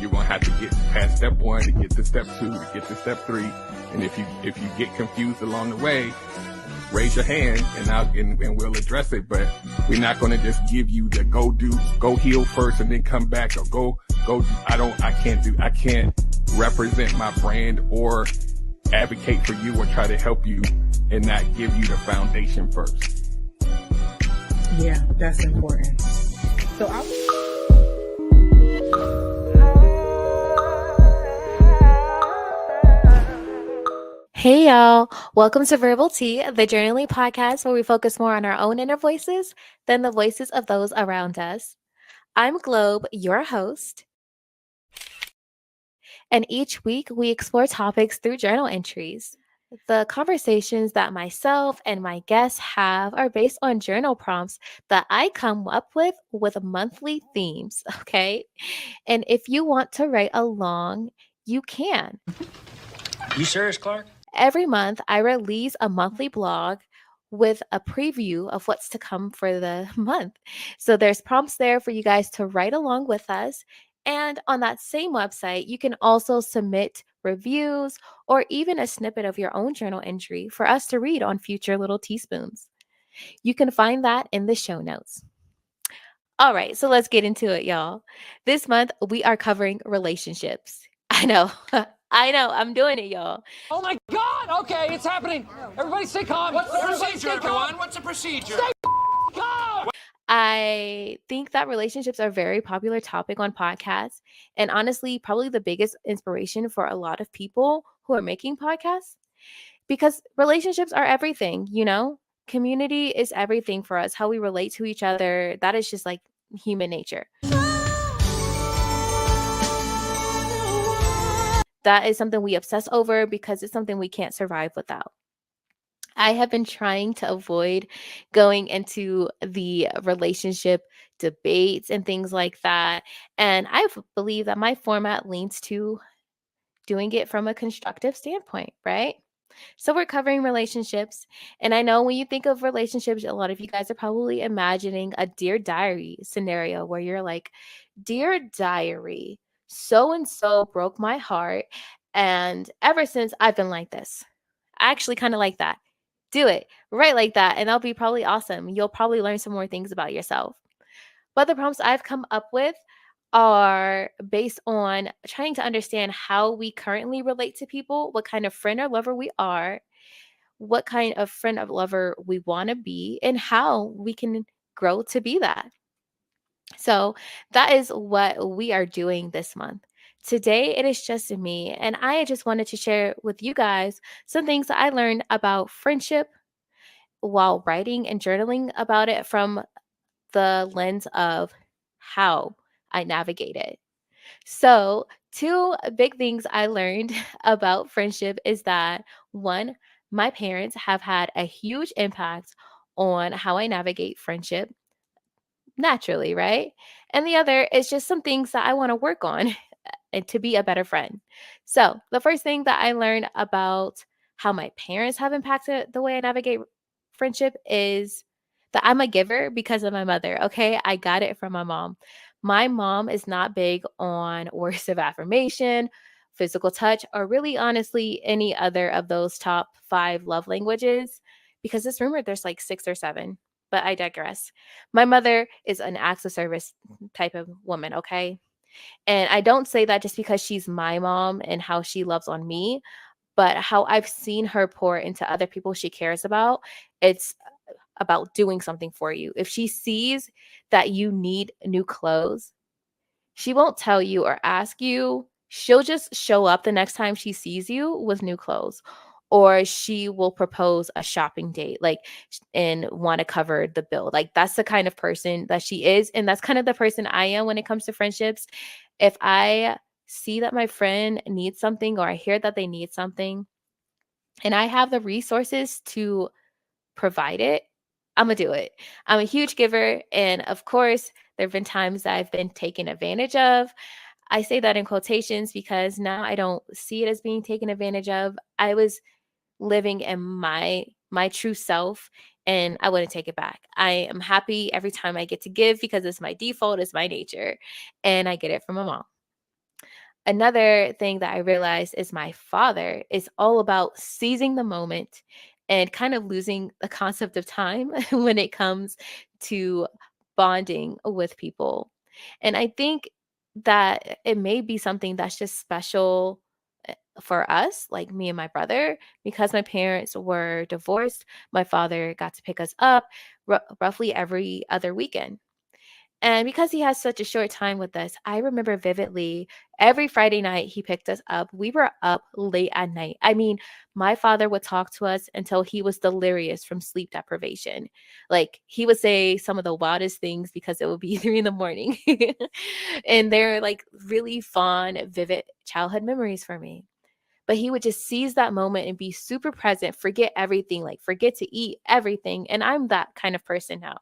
You're gonna have to get past step 1 to get to step 2 to get to step 3. And if you get confused along the way, raise your hand and we'll address it. But we're not gonna just give you the go heal first and then come back, or go. I can't represent my brand or advocate for you or try to help you and not give you the foundation first. Yeah, that's important. So Hey y'all, welcome to Verbal Tea, the journaling podcast where we focus more on our own inner voices than the voices of those around us. I'm Globe, your host, and each week we explore topics through journal entries. The conversations that myself and my guests have are based on journal prompts that I come up with monthly themes, okay? And if you want to write along, you can. You serious, Clark? Every month, I release a monthly blog with a preview of what's to come for the month. So there's prompts there for you guys to write along with us. And on that same website, you can also submit reviews or even a snippet of your own journal entry for us to read on future Little Teaspoons. You can find that in the show notes. All right, so let's get into it, y'all. This month, we are covering relationships. I know. I know, I'm doing it, y'all. Oh my God! Okay, it's happening. Everybody stay calm. What's the Everybody procedure, stay calm. everyone? What's the procedure? Stay calm. I think that relationships are a very popular topic on podcasts. And honestly, probably the biggest inspiration for a lot of people who are making podcasts, because relationships are everything, you know? Community is everything for us, how we relate to each other. That is just like human nature. That is something we obsess over because it's something we can't survive without. I have been trying to avoid going into the relationship debates and things like that. And I believe that my format leans to doing it from a constructive standpoint, right? So we're covering relationships. And I know when you think of relationships, a lot of you guys are probably imagining a Dear Diary scenario where you're like, Dear Diary, so and so broke my heart. And ever since I've been like this, I actually kind of like that. Do it right like that, and that'll be probably awesome. You'll probably learn some more things about yourself. But the prompts I've come up with are based on trying to understand how we currently relate to people, what kind of friend or lover we are, what kind of friend or lover we want to be, and how we can grow to be that. So that is what we are doing this month. Today, it is just me, and I just wanted to share with you guys some things that I learned about friendship while writing and journaling about it from the lens of how I navigate it. So, two big things I learned about friendship is that one, my parents have had a huge impact on how I navigate friendship naturally, right? And the other is just some things that I want to work on and to be a better friend. So, the first thing that I learned about how my parents have impacted the way I navigate friendship is that I'm a giver because of my mother. Okay. I got it from my mom. My mom is not big on words of affirmation, physical touch, or really honestly any other of those top 5 love languages, because it's rumored there's like 6 or 7, but I digress. My mother is an acts of service type of woman. Okay. And I don't say that just because she's my mom and how she loves on me, but how I've seen her pour into other people she cares about. It's about doing something for you. If she sees that you need new clothes, she won't tell you or ask you. She'll just show up the next time she sees you with new clothes. Or she will propose a shopping date, like, and want to cover the bill. Like, that's the kind of person that she is. And that's kind of the person I am when it comes to friendships. If I see that my friend needs something or I hear that they need something and I have the resources to provide it, I'm going to do it. I'm a huge giver. And of course, there have been times that I've been taken advantage of. I say that in quotations because now I don't see it as being taken advantage of. I was living in my true self and I wouldn't take it back. I am happy every time I get to give because it's my default, it's my nature, and I get it from my mom. Another thing that I realized is my father is all about seizing the moment and kind of losing the concept of time when it comes to bonding with people. And I think that it may be something that's just special for us, like me and my brother, because my parents were divorced. My father got to pick us up roughly every other weekend. And because he has such a short time with us, I remember vividly every Friday night he picked us up. We were up late at night. I mean, my father would talk to us until he was delirious from sleep deprivation. Like he would say some of the wildest things because it would be 3 in the morning. And they're like really fond, vivid childhood memories for me. But he would just seize that moment and be super present, forget everything, like forget to eat everything. And I'm that kind of person now.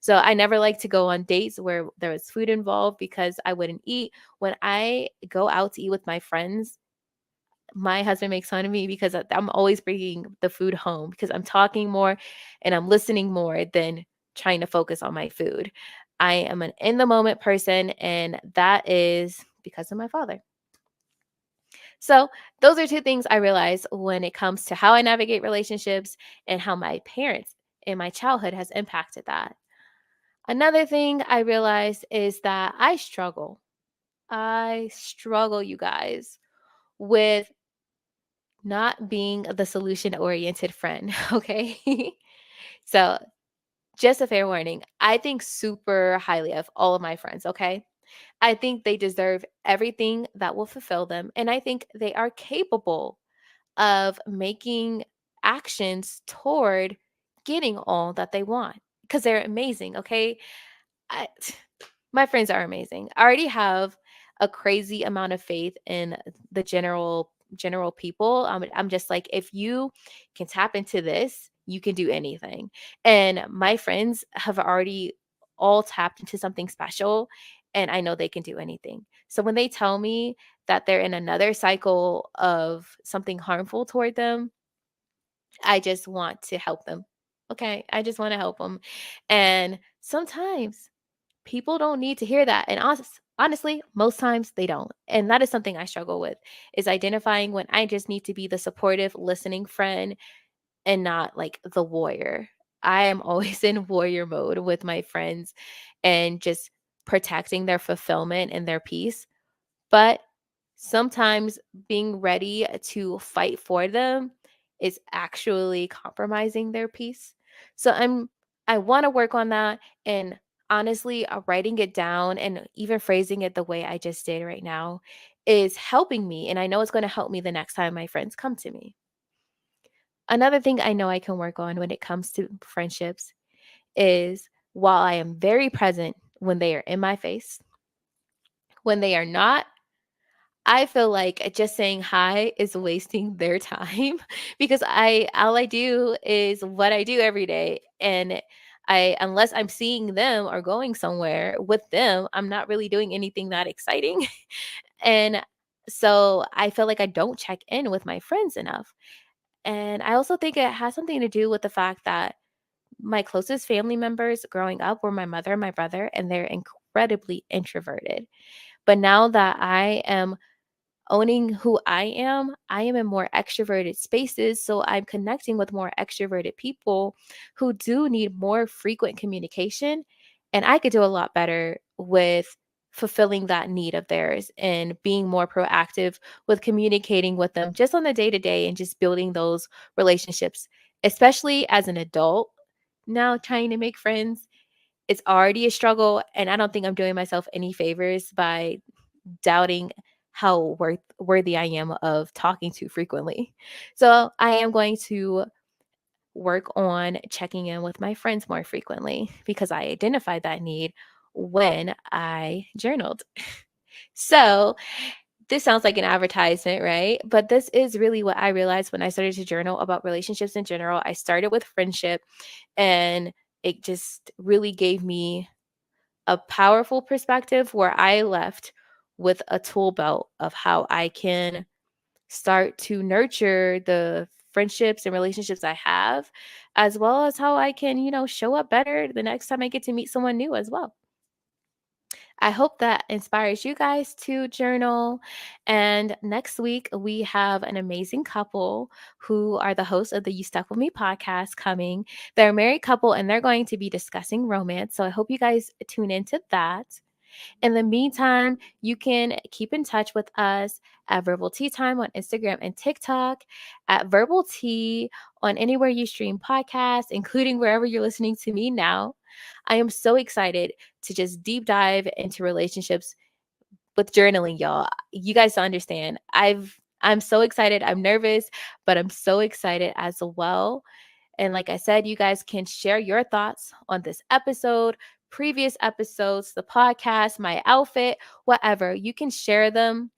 So I never like to go on dates where there was food involved because I wouldn't eat. When I go out to eat with my friends, my husband makes fun of me because I'm always bringing the food home because I'm talking more and I'm listening more than trying to focus on my food. I am an in the moment person, and that is because of my father. So, those are two things I realize when it comes to how I navigate relationships and how my parents in my childhood has impacted that. Another thing I realized is that I struggle. I struggle, you guys, with not being the solution oriented friend. Okay. So, just a fair warning, I think super highly of all of my friends. Okay. I think they deserve everything that will fulfill them. And I think they are capable of making actions toward getting all that they want because they're amazing. Okay. I, my friends are amazing. I already have a crazy amount of faith in the general people. I'm just like, if you can tap into this, you can do anything. And my friends have already all tapped into something special, and I know they can do anything. So when they tell me that they're in another cycle of something harmful toward them, I just want to help them. Okay, I just want to help them. And sometimes people don't need to hear that, and honestly, most times they don't. And that is something I struggle with, is identifying when I just need to be the supportive listening friend and not like the warrior. I am always in warrior mode with my friends and just protecting their fulfillment and their peace. But sometimes being ready to fight for them is actually compromising their peace. So I want to work on that, and honestly, writing it down and even phrasing it the way I just did right now is helping me, and I know it's going to help me the next time my friends come to me. Another thing I know I can work on when it comes to friendships is, while I am very present when they are in my face, when they are not, I feel like just saying hi is wasting their time because I all I do is what I do every day, and I, unless I'm seeing them or going somewhere with them, I'm not really doing anything that exciting. And so I feel like I don't check in with my friends enough. And I also think it has something to do with the fact that my closest family members growing up were my mother and my brother, and they're incredibly introverted. But now that I am owning who I am in more extroverted spaces. So I'm connecting with more extroverted people who do need more frequent communication. And I could do a lot better with fulfilling that need of theirs and being more proactive with communicating with them just on the day to day and just building those relationships, especially as an adult now trying to make friends. It's already a struggle. And I don't think I'm doing myself any favors by doubting how worthy I am of talking to frequently. So I am going to work on checking in with my friends more frequently because I identified that need when I journaled. So this sounds like an advertisement, right? But this is really what I realized when I started to journal about relationships in general. I started with friendship, and it just really gave me a powerful perspective where I left with a tool belt of how I can start to nurture the friendships and relationships I have, as well as how I can, show up better the next time I get to meet someone new as well. I hope that inspires you guys to journal. And next week, we have an amazing couple who are the hosts of the You Stuck With Me podcast coming. They're a married couple and they're going to be discussing romance. So I hope you guys tune into that. In the meantime, you can keep in touch with us at Verbal Tea Time on Instagram and TikTok, at Verbal Tea on anywhere you stream podcasts, including wherever you're listening to me now. I am so excited to just deep dive into relationships with journaling, y'all. You guys don't understand. I'm so excited. I'm nervous, but I'm so excited as well. And like I said, you guys can share your thoughts on this episode, previous episodes, the podcast, my outfit, whatever. You can share them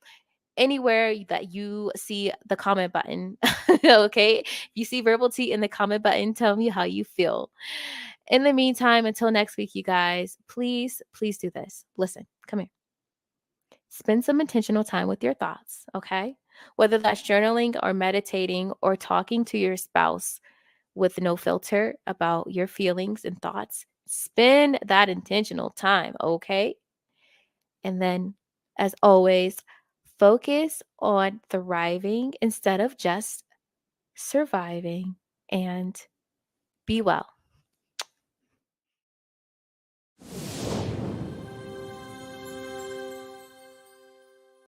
anywhere that you see the comment button. Okay. If you see Verbal Tea in the comment button, tell me how you feel. In the meantime, until next week, you guys, please, please do this. Listen, come here. Spend some intentional time with your thoughts. Okay. Whether that's journaling or meditating or talking to your spouse with no filter about your feelings and thoughts. Spend that intentional time, okay? And then, as always, focus on thriving instead of just surviving, and be well.